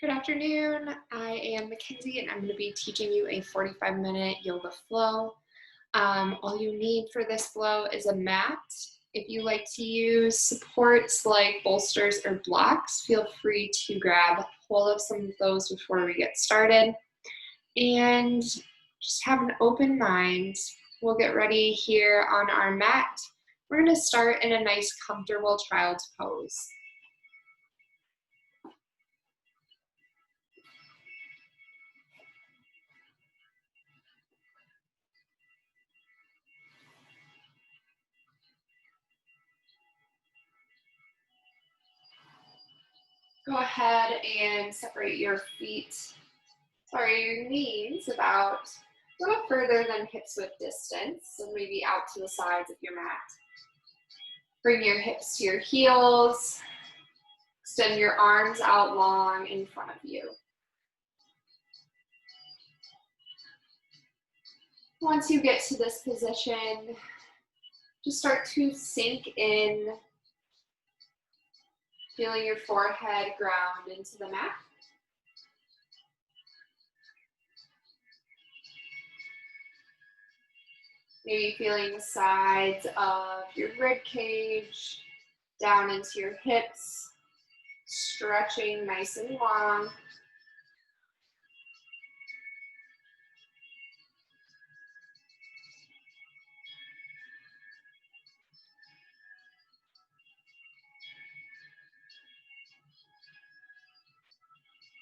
Good afternoon. I am Mackenzie and I'm going to be teaching you a 45-minute yoga flow. All you need for this flow is a mat. If you like to use supports like bolsters or blocks, feel free to grab hold of some of those before we get started. And just have an open mind. We'll get ready here on our mat. We're going to start in a nice comfortable child's pose. Go ahead and separate your your knees about a little further than hips width distance, so maybe out to the sides of your mat. Bring your hips to your heels. Extend your arms out long in front of you. Once you get to this position, just start to sink in, feeling your forehead ground into the mat. Maybe feeling the sides of your rib cage down into your hips, stretching nice and long.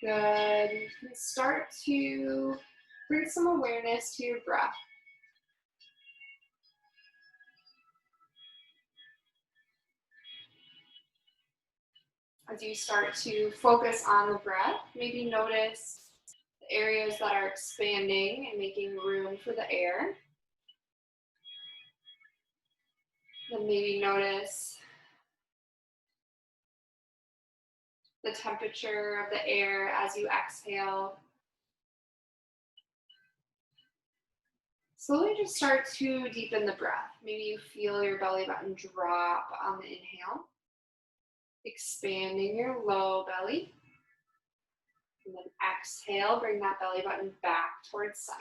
Good. You can start to bring some awareness to your breath. As you start to focus on the breath, maybe notice the areas that are expanding and making room for the air. Then maybe notice the temperature of the air as you exhale. Slowly just start to deepen the breath. Maybe you feel your belly button drop on the inhale, expanding your low belly. And then exhale, bring that belly button back towards center.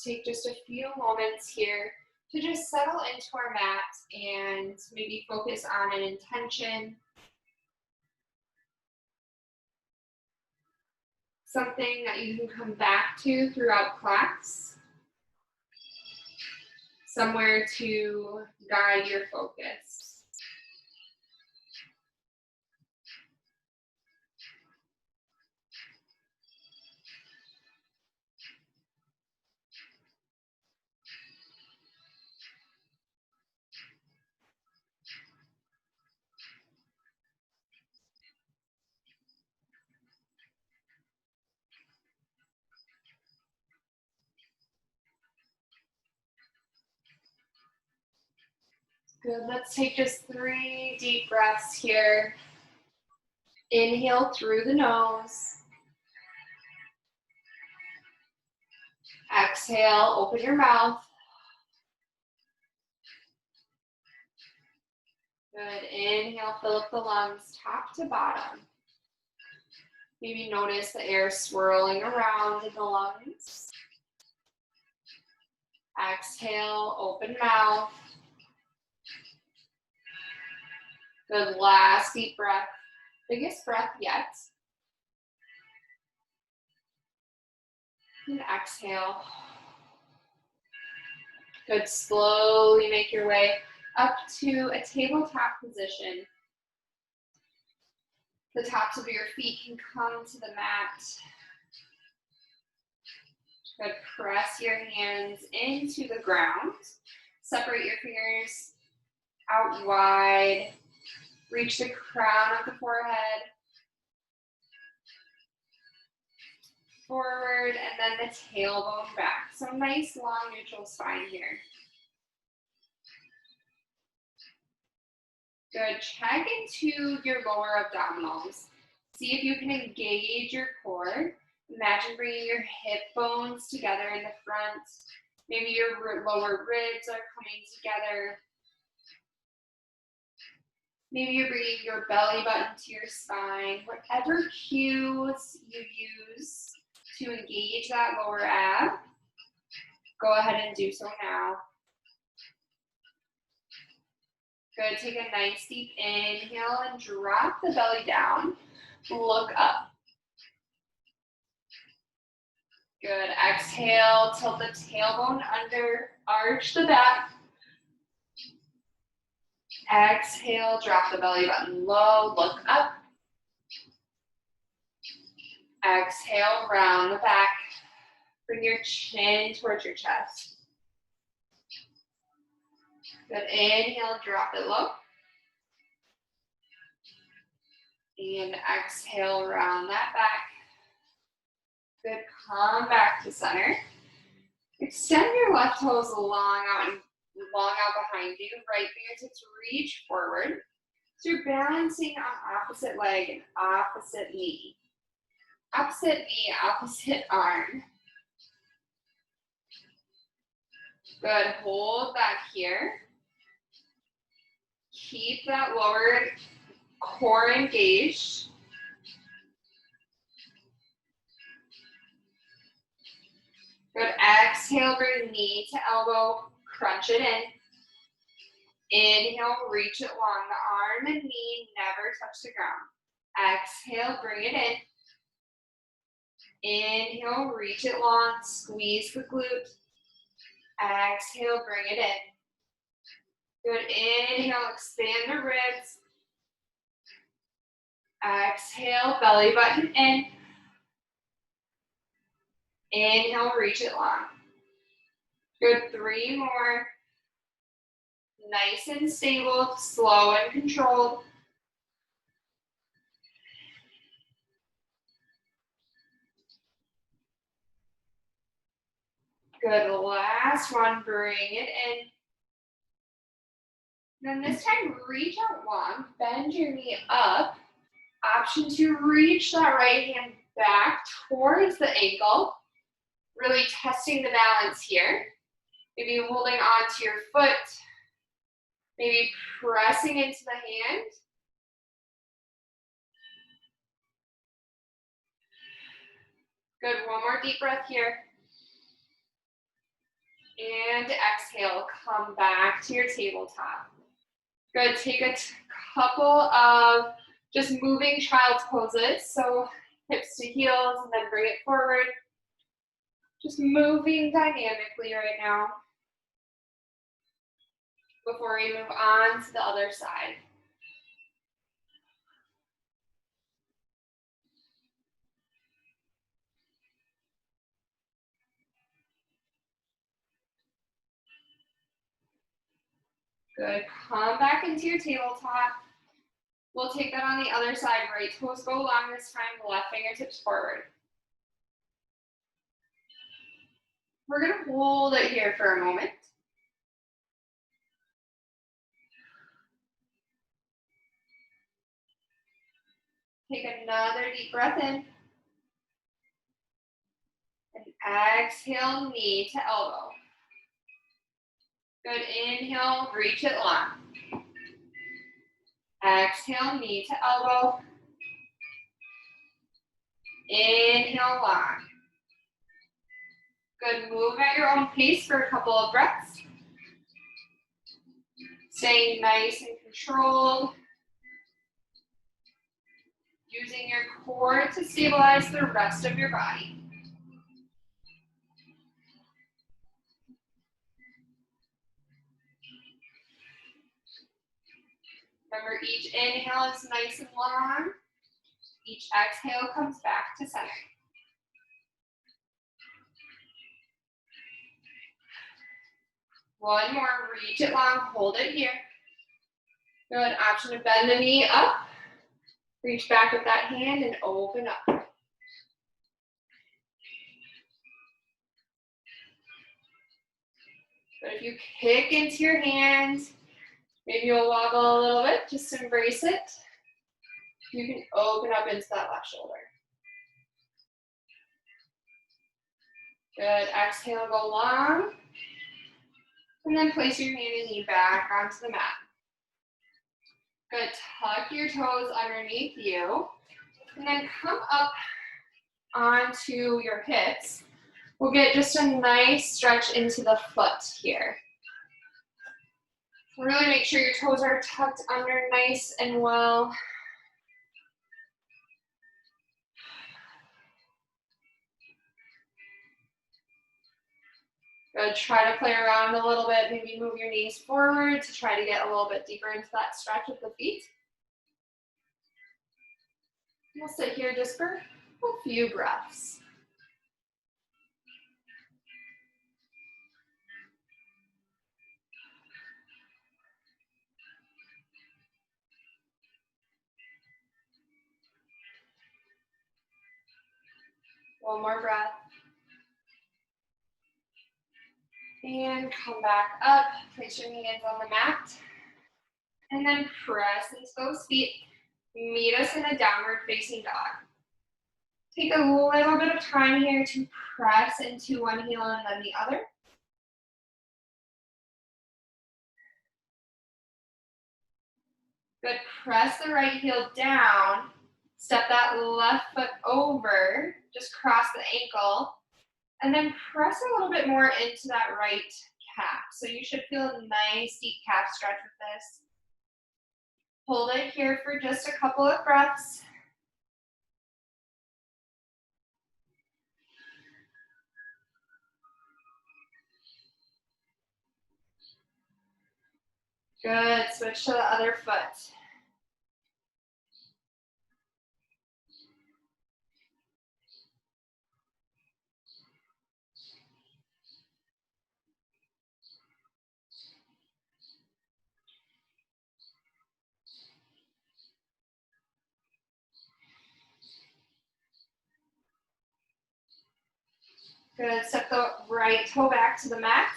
Take just a few moments here to just settle into our mat and maybe focus on an intention. Something that you can come back to throughout class. Somewhere to guide your focus. Good, let's take just 3 deep breaths here. Inhale through the nose. Exhale, open your mouth. Good, inhale, fill up the lungs, top to bottom. Maybe notice the air swirling around in the lungs. Exhale, open mouth. Good, last deep breath. Biggest breath yet. And exhale. Good, slowly make your way up to a tabletop position. The tops of your feet can come to the mat. Good, press your hands into the ground. Separate your fingers out wide. Reach the crown of the forehead forward and then the tailbone back. So nice long neutral spine here. Good, check into your lower abdominals. See if you can engage your core. Imagine bringing your hip bones together in the front. Maybe your lower ribs are coming together. Maybe you're bringing your belly button to your spine, whatever cues you use to engage that lower ab, go ahead and do so now. Good, take a nice deep inhale and drop the belly down. Look up. Good, exhale, tilt the tailbone under, arch the back. Exhale, drop the belly button low, look up. Exhale, round the back. Bring your chin towards your chest. Good, inhale, drop it low. And exhale, round that back. Good, come back to center. Extend your left toes long out behind you. Right fingertips reach forward. So you're balancing on opposite leg and opposite knee. Opposite knee, opposite arm. Good, hold back here. Keep that lower core engaged. Good, exhale, bring knee to elbow, crunch it in. Inhale, reach it long. The arm and knee never touch the ground. Exhale, bring it in. Inhale, reach it long, squeeze the glute. Exhale, bring it in. Good, inhale, expand the ribs. Exhale, belly button in. Inhale, reach it long. Good, 3 more. Nice and stable, slow and controlled. Good, last one, bring it in. Then this time, reach out long, bend your knee up. Option to reach that right hand back towards the ankle. Really testing the balance here. Maybe holding on to your foot. Maybe pressing into the hand. Good, one more deep breath here. And exhale, come back to your tabletop. Good, take a couple of just moving child's poses. So hips to heels and then bring it forward. Just moving dynamically right now before we move on to the other side. Good, come back into your tabletop. We'll take that on the other side. Right toes go long this time, left fingertips forward. We're gonna hold it here for a moment. Take another deep breath in. And exhale, knee to elbow. Good, inhale, reach it long. Exhale, knee to elbow. Inhale, long. Good, move at your own pace for a couple of breaths. Staying nice and controlled. Using your core to stabilize the rest of your body. Remember, each inhale is nice and long. Each exhale comes back to center. One more, reach it long, hold it here. Good, option to bend the knee up. Reach back with that hand and open up. But if you kick into your hands, maybe you'll wobble a little bit, just embrace it. You can open up into that left shoulder. Good, exhale, go long. And then place your hand and knee back onto the mat. Good, tuck your toes underneath you, and then come up onto your hips. We'll get just a nice stretch into the foot here. Really make sure your toes are tucked under nice and well. Good, try to play around a little bit, maybe move your knees forward to try to get a little bit deeper into that stretch of the feet. We'll sit here just for a few breaths. One more breath. And come back up, place your hands on the mat. And then press into those feet. Meet us in a downward facing dog. Take a little bit of time here to press into one heel and then the other. Good, press the right heel down. Step that left foot over, just cross the ankle. And then press a little bit more into that right calf. So you should feel a nice deep calf stretch with this. Hold it here for just a couple of breaths. Good, switch to the other foot. Good, step the right toe back to the mat.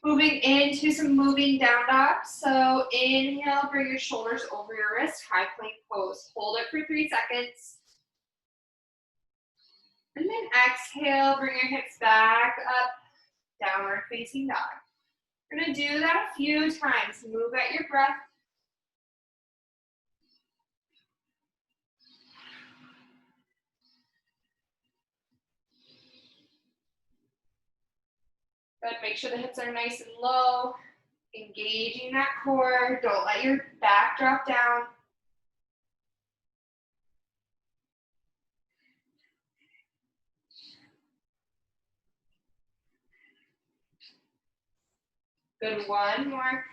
Moving into some moving down dog. So inhale, bring your shoulders over your wrist, high plank pose. Hold it for 3 seconds. And then exhale, bring your hips back up, downward facing dog. We're gonna do that a few times. Move at your breath. Good, make sure the hips are nice and low. Engaging that core. Don't let your back drop down. Good, one more.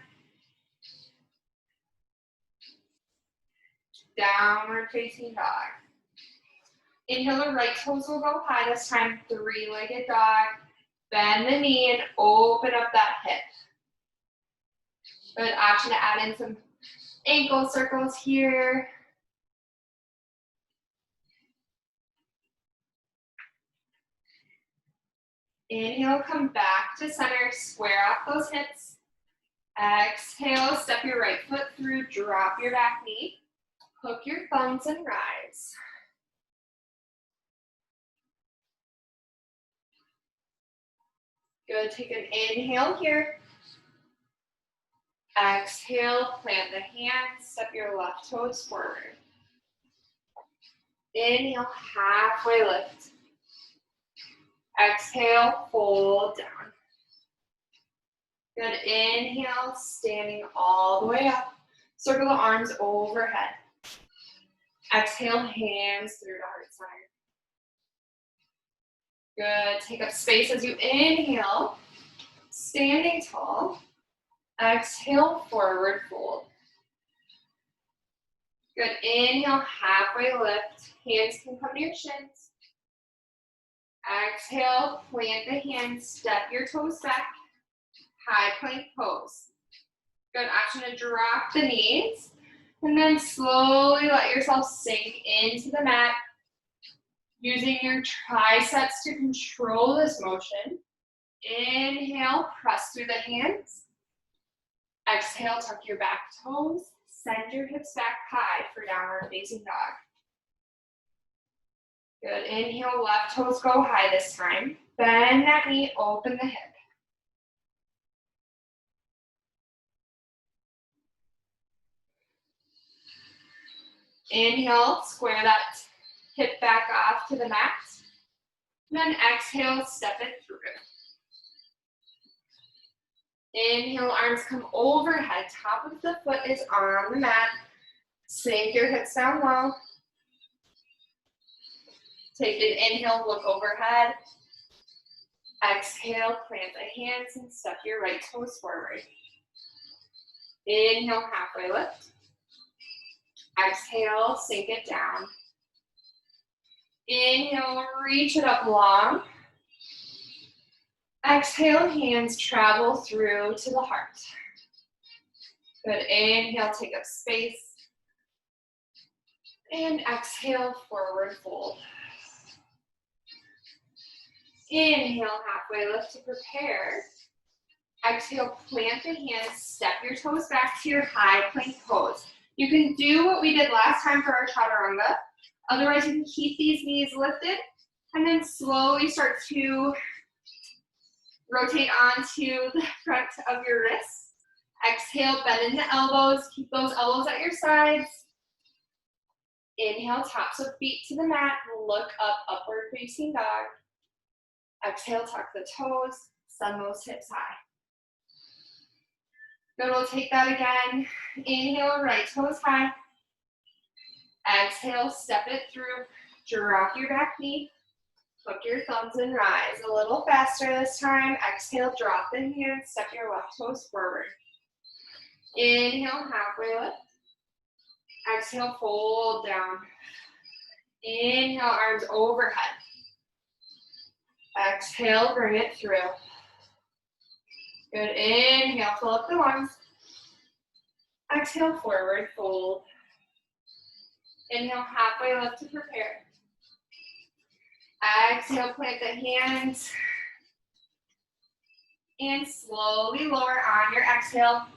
Downward facing dog. Inhale, the right toes will go high this time. 3-legged dog. Bend the knee and open up that hip. Good option to add in some ankle circles here. Inhale, come back to center, square off those hips. Exhale, step your right foot through, drop your back knee. Hook your thumbs and rise. Good, take an inhale here. Exhale, plant the hands, step your left toes forward. Inhale, halfway lift. Exhale, fold down. Good, inhale, standing all the way up. Circle the arms overhead. Exhale, hands through to heart center. Good, take up space as you inhale, standing tall. Exhale, forward fold. Good, inhale, halfway lift. Hands can come to your shins. Exhale, plant the hands, step your toes back. High plank pose. Good, option to drop the knees. And then slowly let yourself sink into the mat. Using your triceps to control this motion. Inhale, press through the hands. Exhale, tuck your back toes. Send your hips back high for downward facing dog. Good, inhale, left toes go high this time. Bend that knee, open the hip. Inhale, square that hip back off to the mat. Then exhale, step it through. Inhale, arms come overhead. Top of the foot is on the mat. Sink your hips down low. Take an inhale, look overhead. Exhale, plant the hands and step your right toes forward. Inhale, halfway lift. Exhale, sink it down. Inhale, reach it up long. Exhale, hands travel through to the heart. Good, inhale, take up space. And exhale, forward fold. Inhale, halfway lift to prepare. Exhale, plant the hands, step your toes back to your high plank pose. You can do what we did last time for our chaturanga. Otherwise, you can keep these knees lifted and then slowly start to rotate onto the front of your wrists. Exhale, bend in the elbows. Keep those elbows at your sides. Inhale, tops of feet to the mat. Look up, upward facing dog. Exhale, tuck the toes. Send those hips high. Good, we'll take that again. Inhale, right toes high. Exhale, step it through. Drop your back knee. Hook your thumbs and rise. A little faster this time. Exhale, drop the hands. Step your left toes forward. Inhale, halfway lift. Exhale, fold down. Inhale, arms overhead. Exhale, bring it through. Good, inhale, fill up the lungs. Exhale, forward fold. Inhale, halfway lift to prepare. Exhale, plant the hands. And slowly lower on your exhale.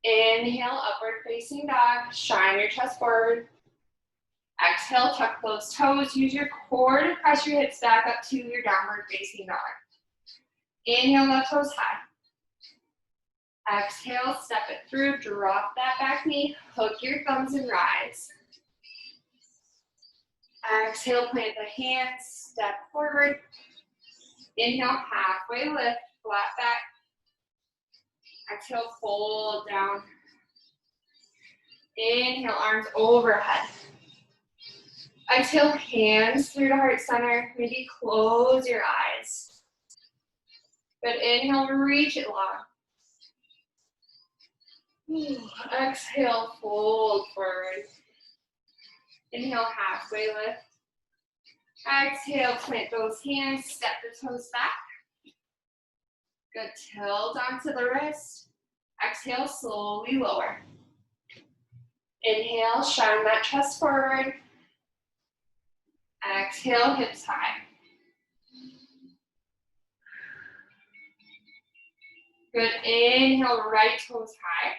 Inhale, upward facing dog. Shine your chest forward. Exhale, tuck those toes. Use your core to press your hips back up to your downward facing dog. Inhale, left toes high. Exhale, step it through. Drop that back knee. Hook your thumbs and rise. Exhale, plant the hands. Step forward. Inhale, halfway lift. Flat back. Exhale, fold down. Inhale, arms overhead. Exhale, hands through to heart center. Maybe close your eyes. Good, inhale, reach it long. Exhale, fold forward. Inhale, halfway lift. Exhale, plant those hands, step the toes back. Good, tilt onto the wrist. Exhale, slowly lower. Inhale, shine that chest forward. Exhale, hips high. Good, inhale, right toes high.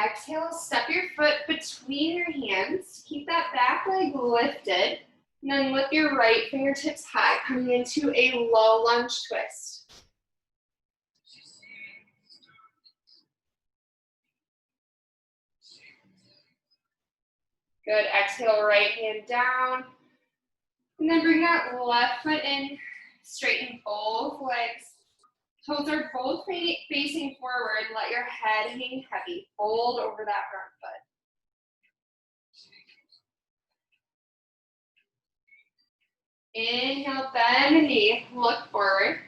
Exhale, step your foot between your hands. Keep that back leg lifted. And then lift your right fingertips high, coming into a low lunge twist. Good, exhale, right hand down. And then bring that left foot in, straighten both legs. Toes are both facing forward. Let your head hang heavy. Fold over that front foot. Inhale, bend the knee, look forward.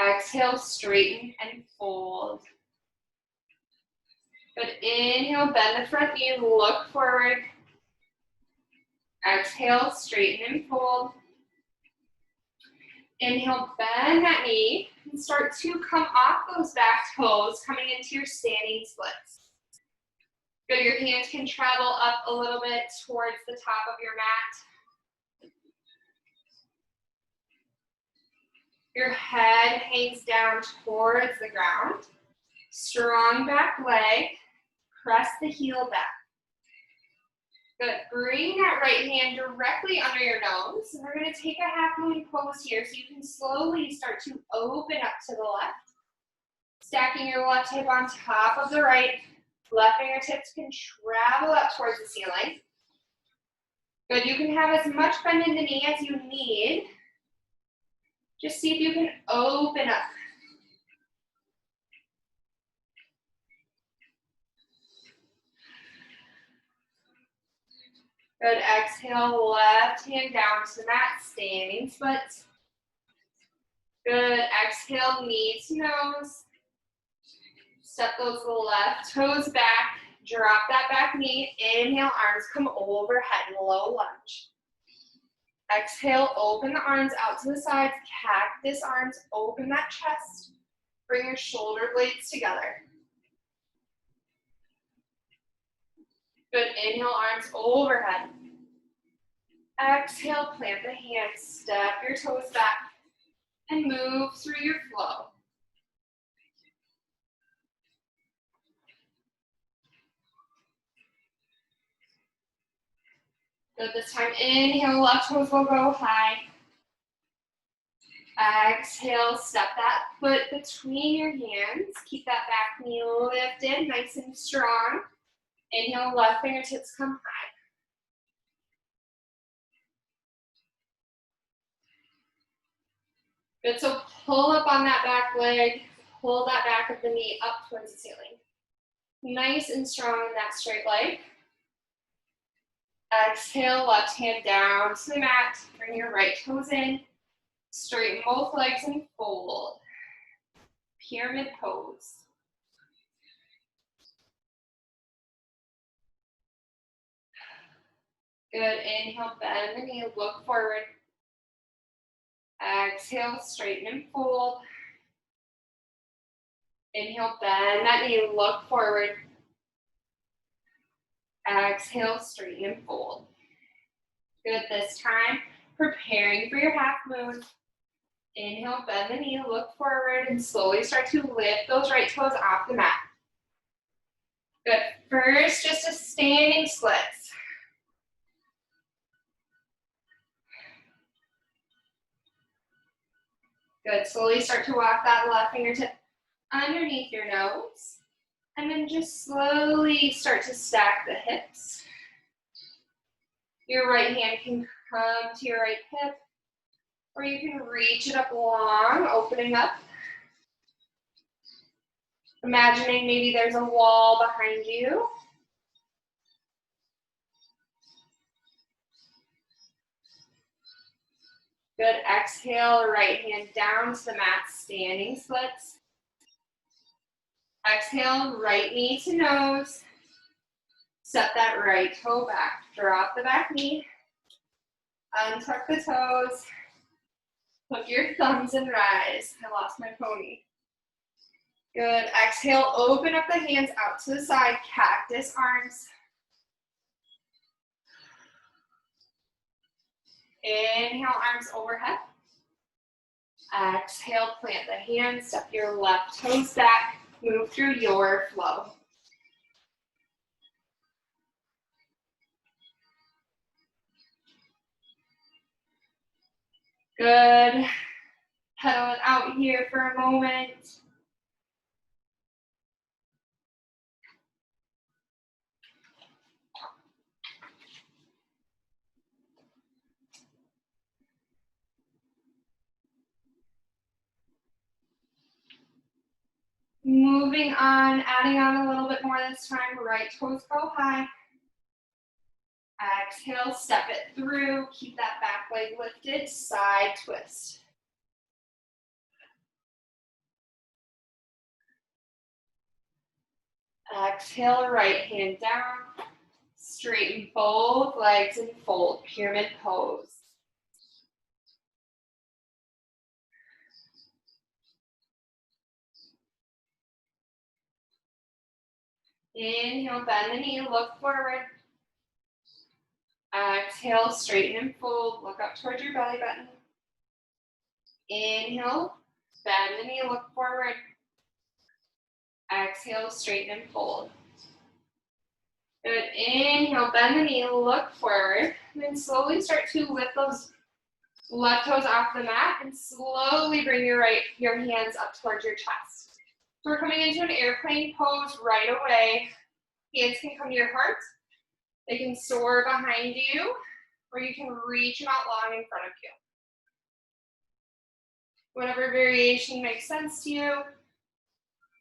Exhale, straighten and fold. Good, inhale, bend the front knee, look forward. Exhale, straighten and fold. Inhale, bend that knee and start to come off those back toes, coming into your standing splits. Good, your hands can travel up a little bit towards the top of your mat. Your head hangs down towards the ground. Strong back leg, press the heel back. Good, bring that right hand directly under your nose. And we're gonna take a half moon pose here so you can slowly start to open up to the left. Stacking your left hip on top of the right. Left fingertips can travel up towards the ceiling. Good, you can have as much bend in the knee as you need. Just see if you can open up. Good, exhale, left hand down to the mat, standing splits. Good, exhale, knee to nose. Step those left toes back, drop that back knee. Inhale, arms come overhead, low lunge. Exhale, open the arms out to the sides, cactus arms, open that chest. Bring your shoulder blades together. Good, inhale, arms overhead. Exhale, plant the hands, step your toes back, and move through your flow. Good, this time, inhale, left toes will go high. Exhale, step that foot between your hands. Keep that back knee lifted, nice and strong. Inhale, left fingertips come high. Good, so pull up on that back leg, pull that back of the knee up towards the ceiling. Nice and strong in that straight leg. Exhale, left hand down to the mat. Bring your right toes in. Straighten both legs and fold. Pyramid pose. Good, inhale, bend the knee, look forward. Exhale, straighten and fold. Inhale, bend that knee, look forward. Exhale, straighten and fold. Good, this time, preparing for your half moon. Inhale, bend the knee, look forward, and slowly start to lift those right toes off the mat. Good, first, just a standing splits. Good, slowly start to walk that left fingertip underneath your nose. And then just slowly start to stack the hips. Your right hand can come to your right hip, or you can reach it up long, opening up. Imagining maybe there's a wall behind you. Good, exhale, right hand down to the mat, standing splits. Exhale, right knee to nose. Step that right toe back. Drop the back knee. Untuck the toes. Hook your thumbs and rise. I lost my pony. Good. Exhale, open up the hands out to the side. Cactus arms. Inhale, arms overhead. Exhale, plant the hands. Step your left toes back. Move through your flow. Good. Pedal it out here for a moment. Moving on, adding on a little bit more this time. Right toes go high. Exhale, step it through. Keep that back leg lifted. Side twist. Exhale, right hand down. Straighten both legs and fold. Pyramid pose. Inhale, bend the knee, look forward. Exhale, straighten and fold. Look up towards your belly button. Inhale, bend the knee, look forward. Exhale, straighten and fold. Good. Inhale, bend the knee, look forward. And then slowly start to lift those left toes off the mat and slowly bring your hands up towards your chest. So we're coming into an airplane pose right away. Hands can come to your heart. They can soar behind you, or you can reach them out long in front of you. Whatever variation makes sense to you,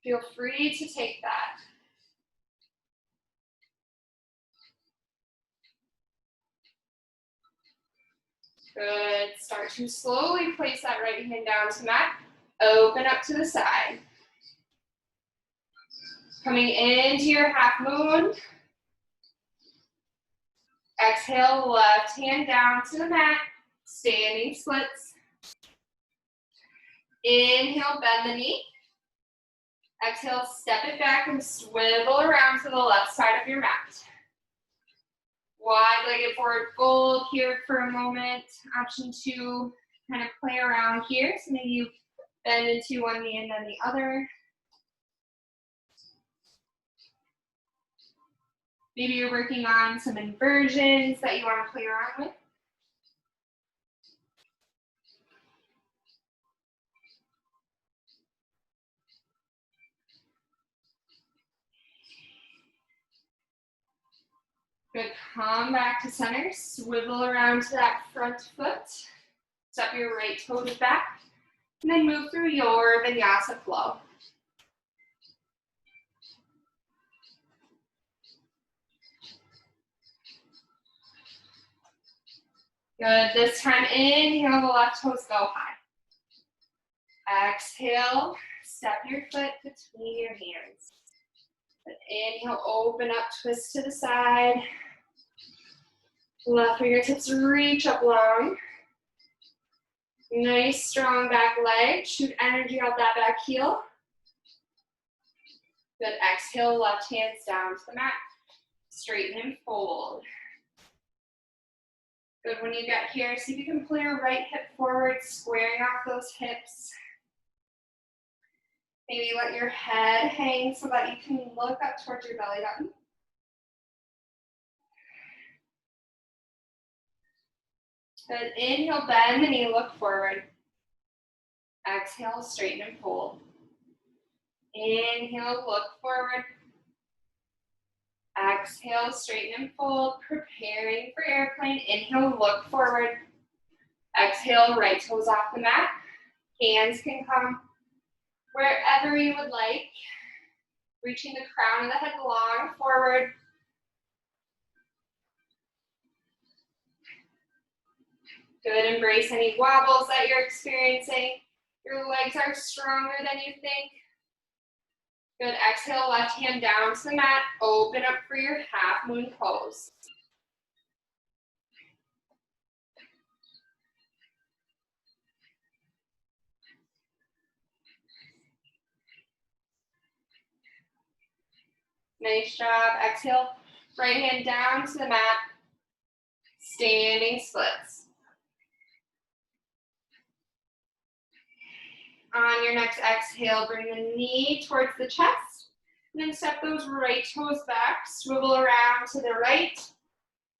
feel free to take that. Good. Start to slowly place that right hand down to mat. Open up to the side. Coming into your half moon. Exhale, left hand down to the mat. Standing splits. Inhale, bend the knee. Exhale, step it back and swivel around to the left side of your mat. Wide-legged forward fold here for a moment. Option 2, kind of play around here. So maybe you bend into one knee and then the other. Maybe you're working on some inversions that you want to play around with. Good, come back to center, swivel around to that front foot. Step your right toes back, and then move through your vinyasa flow. Good, this time inhale, the left toes go high. Exhale, step your foot between your hands. Inhale, open up, twist to the side. Left fingertips reach up long. Nice strong back leg. Shoot energy out that back heel. Good, exhale, left hands down to the mat. Straighten and fold. Good, when you get here, see if you can pull your right hip forward, squaring off those hips. Maybe let your head hang so that you can look up towards your belly button. Good, inhale, bend the knee, look forward. Exhale, straighten and fold. Inhale, look forward. Exhale, straighten and fold. Preparing for airplane. Inhale, look forward. Exhale, right toes off the mat. Hands can come wherever you would like. Reaching the crown of the head long forward. Good, embrace any wobbles that you're experiencing. Your legs are stronger than you think. Good, exhale, left hand down to the mat. Open up for your half moon pose. Nice job. Exhale, right hand down to the mat. Standing splits. On your next exhale, bring the knee towards the chest. And then step those right toes back. Swivel around to the right.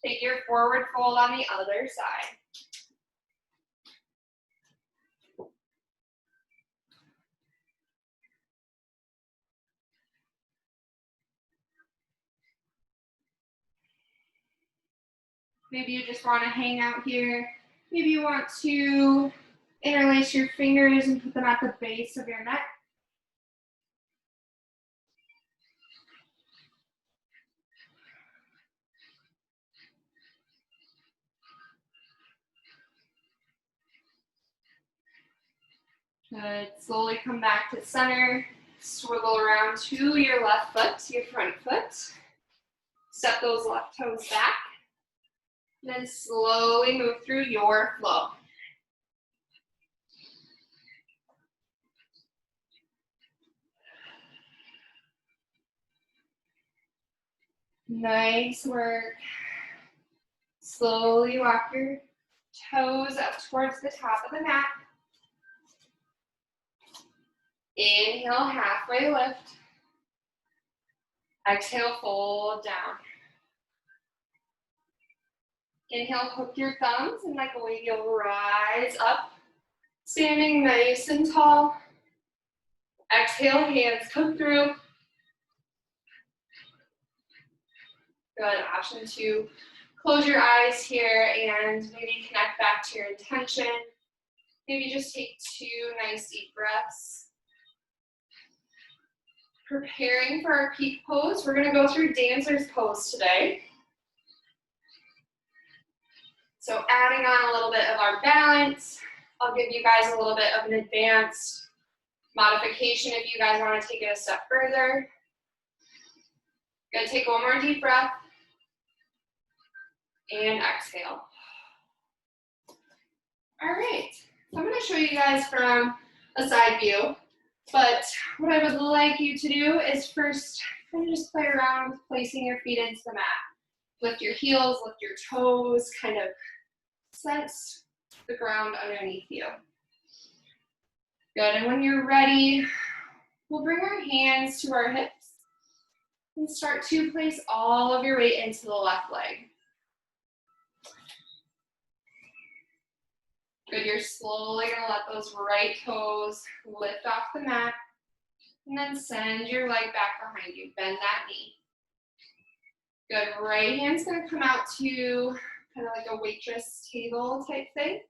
Take your forward fold on the other side. Maybe you just want to hang out here. Maybe you want to interlace your fingers and put them at the base of your neck. Good. Slowly come back to center. Swivel around to your left foot, your front foot. Step those left toes back. Then slowly move through your flow. Nice work. Slowly walk your toes up towards the top of the mat. Inhale, halfway lift. Exhale, fold down. Inhale, hook your thumbs and like a wave, you'll rise up. Standing nice and tall. Exhale, hands come through. Good. Option 2, close your eyes here and maybe connect back to your intention. Maybe just take 2 nice deep breaths. Preparing for our peak pose, we're going to go through dancer's pose today. So adding on a little bit of our balance, I'll give you guys a little bit of an advanced modification if you guys want to take it a step further. Good, take one more deep breath. And exhale. All right, so I'm going to show you guys from a side view, but what I would like you to do is first kind of just play around with placing your feet into the mat. Lift your heels, lift your toes, kind of sense the ground underneath you. Good, and when you're ready, we'll bring our hands to our hips and start to place all of your weight into the left leg. Good, you're slowly gonna let those right toes lift off the mat and then send your leg back behind you, bend that knee. Good, right hand's gonna come out to kind of like a waitress table type thing.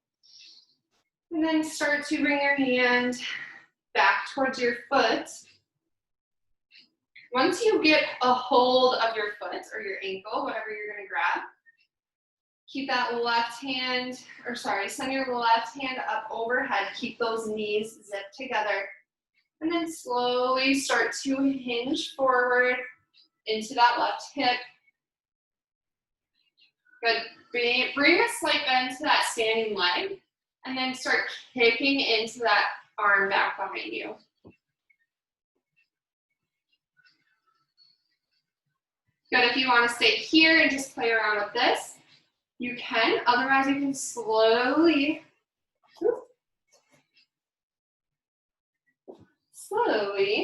And then start to bring your hand back towards your foot. Once you get a hold of your foot or your ankle, whatever you're gonna grab, keep that left hand, send your left hand up overhead. Keep those knees zipped together. And then slowly start to hinge forward into that left hip. Good. Bring a slight bend to that standing leg. And then start kicking into that arm back behind you. Good. If you want to stay here and just play around with this, you can. Otherwise, you can slowly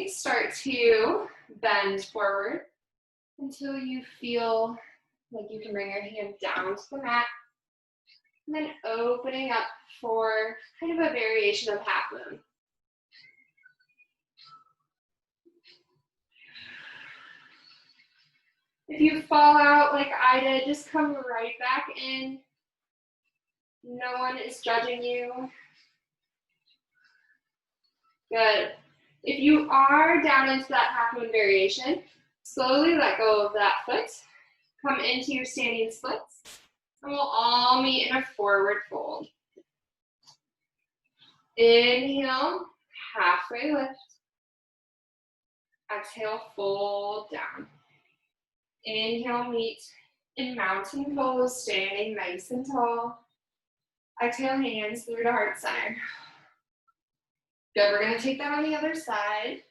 start to bend forward until you feel like you can bring your hand down to the mat. And then opening up for kind of a variation of half moon. If you fall out like I did, just come right back in. No one is judging you. Good. If you are down into that half moon variation, slowly let go of that foot. Come into your standing splits. And we'll all meet in a forward fold. Inhale, halfway lift. Exhale, fold down. Inhale, meet in mountain pose, standing nice and tall. Exhale, hands through to heart center. Good, we're gonna take that on the other side.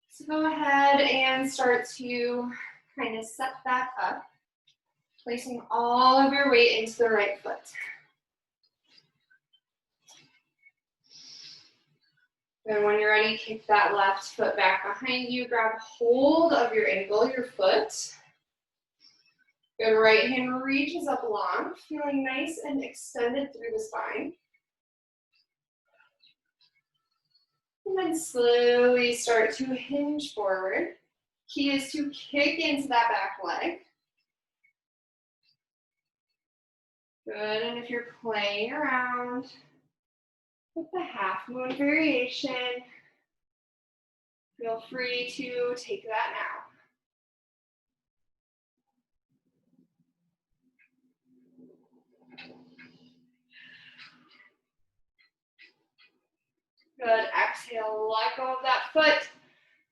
So go ahead and start to kind of set that up, placing all of your weight into the right foot. Then when you're ready, kick that left foot back behind you. Grab hold of your ankle, your foot. Good, right hand reaches up long, feeling nice and extended through the spine. And then slowly start to hinge forward. Key is to kick into that back leg. Good, and if you're playing around with the half moon variation, feel free to take that now. Good, exhale, let go of that foot.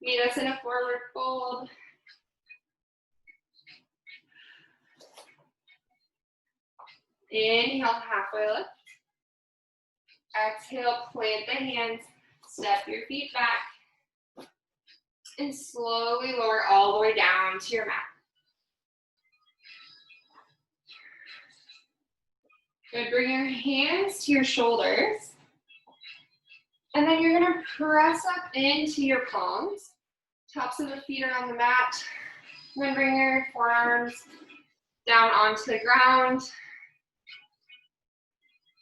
Meet us in a forward fold. Inhale, halfway lift. Exhale, plant the hands, step your feet back, and slowly lower all the way down to your mat. Good, bring your hands to your shoulders. And then you're gonna press up into your palms. Tops of the feet are on the mat. Then bring your forearms down onto the ground.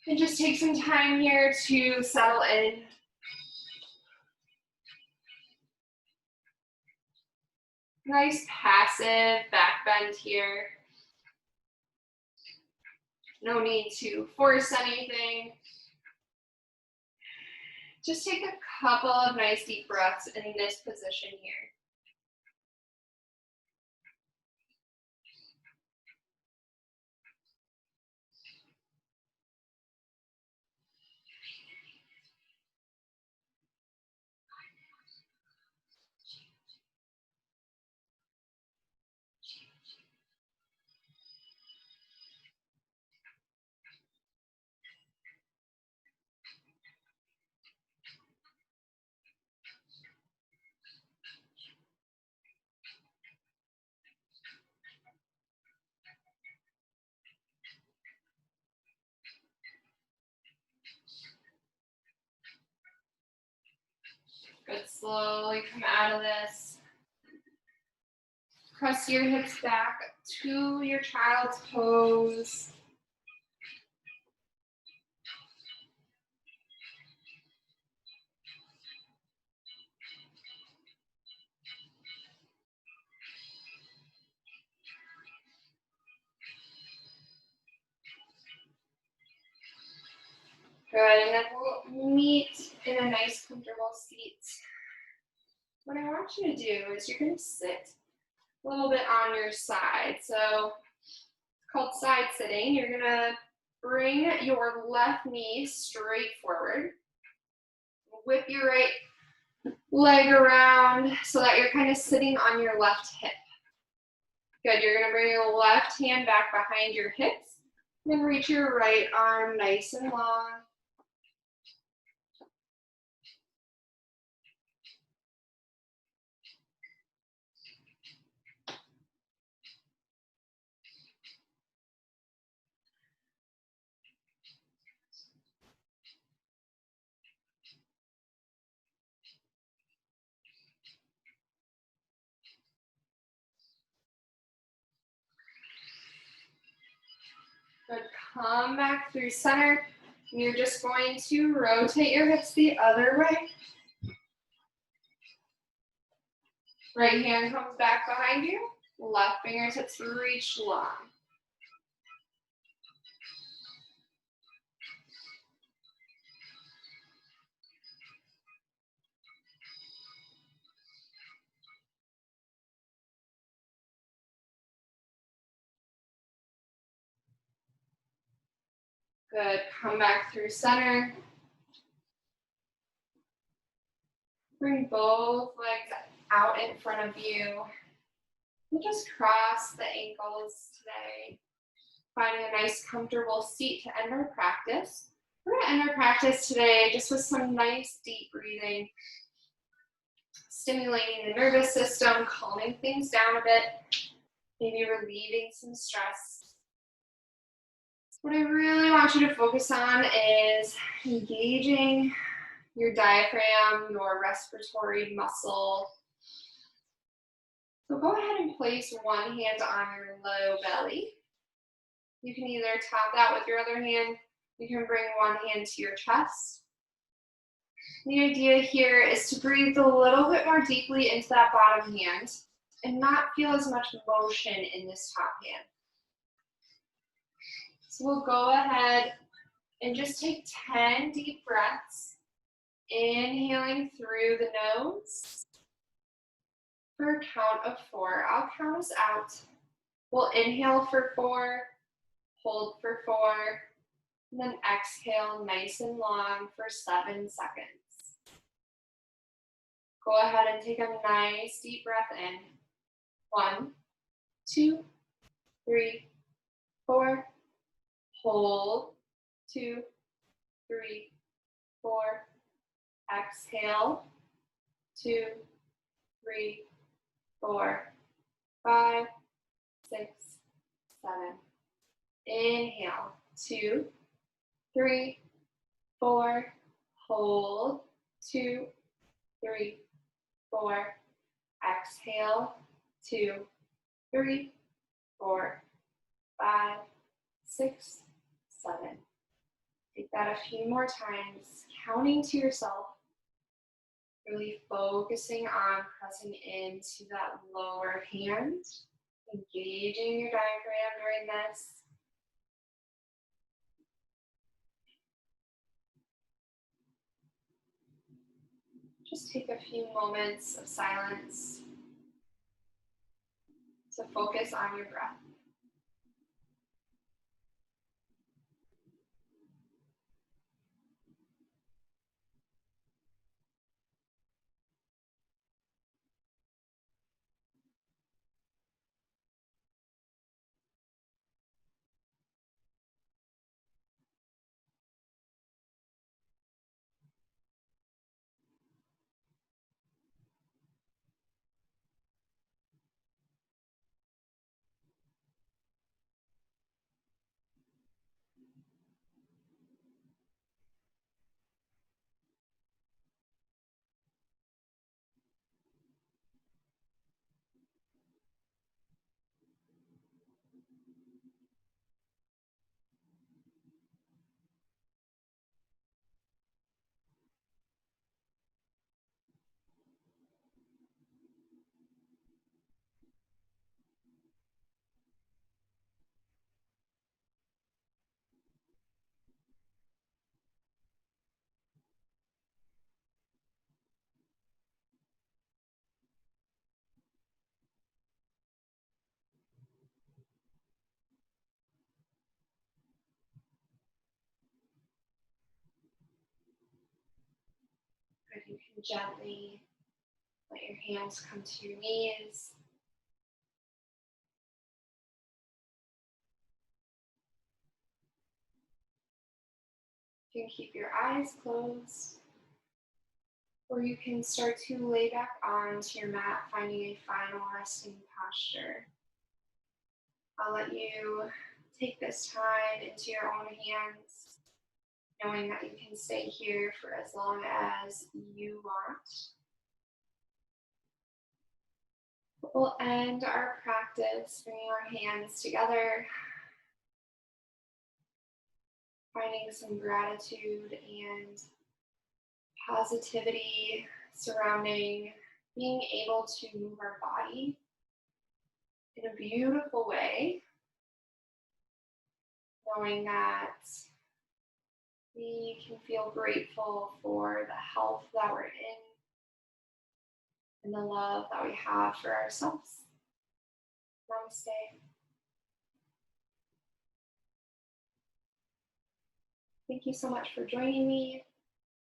And just take some time here to settle in. Nice passive back bend here. No need to force anything. Just take a couple of nice deep breaths in this position here. Good, slowly come out of this. Press your hips back to your child's pose. Good, and then we'll meet in a nice comfortable seat. What I want you to do is you're going to sit a little bit on your side. So it's called side sitting. You're going to bring your left knee straight forward. Whip your right leg around so that you're kind of sitting on your left hip. Good, you're going to bring your left hand back behind your hips. Then reach your right arm nice and long. Good, come back through center. You're just going to rotate your hips the other way. Right hand comes back behind you. Left fingertips reach long. Good, come back through center. Bring both legs out in front of you. We'll just cross the ankles today. Finding a nice comfortable seat to end our practice. We're going to end our practice today just with some nice deep breathing, stimulating the nervous system, calming things down a bit, maybe relieving some stress. What I really want you to focus on is engaging your diaphragm, your respiratory muscle. So go ahead and place one hand on your low belly. You can either tap that with your other hand. You can bring one hand to your chest. The idea here is to breathe a little bit more deeply into that bottom hand and not feel as much motion in this top hand. So we'll go ahead and just take 10 deep breaths, inhaling through the nose for a count of 4. I'll count us out. We'll inhale for 4, hold for 4, and then exhale nice and long for 7 seconds. Go ahead and take a nice deep breath in. 1, 2, 3, 4. Hold. 2, 3, 4. Exhale. 2, 3, 4, 5, 6, 7. Inhale. 2, 3, 4. Hold. 2, 3, 4. Exhale. 2, 3, 4, 5, 6, 7. Take that a few more times, counting to yourself. Really focusing on pressing into that lower hand, engaging your diaphragm during this. Just take a few moments of silence to focus on your breath. Good. You can gently let your hands come to your knees. You can keep your eyes closed, or you can start to lay back onto your mat, finding a final resting posture. I'll let you take this time into your own hands, knowing that you can stay here for as long as you want. We'll end our practice bringing our hands together, finding some gratitude and positivity surrounding being able to move our body in a beautiful way, knowing that we can feel grateful for the health that we're in and the love that we have for ourselves. Namaste. Thank you so much for joining me.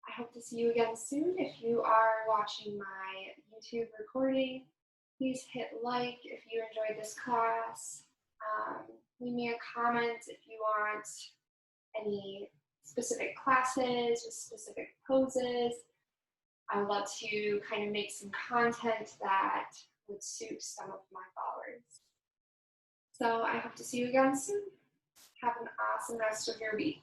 I hope to see you again soon. If you are watching my YouTube recording, please hit like if you enjoyed this class. Leave me a comment if you want any specific classes with specific poses. I would love to kind of make some content that would suit some of my followers. So I hope to see you again soon. Have an awesome rest of your week.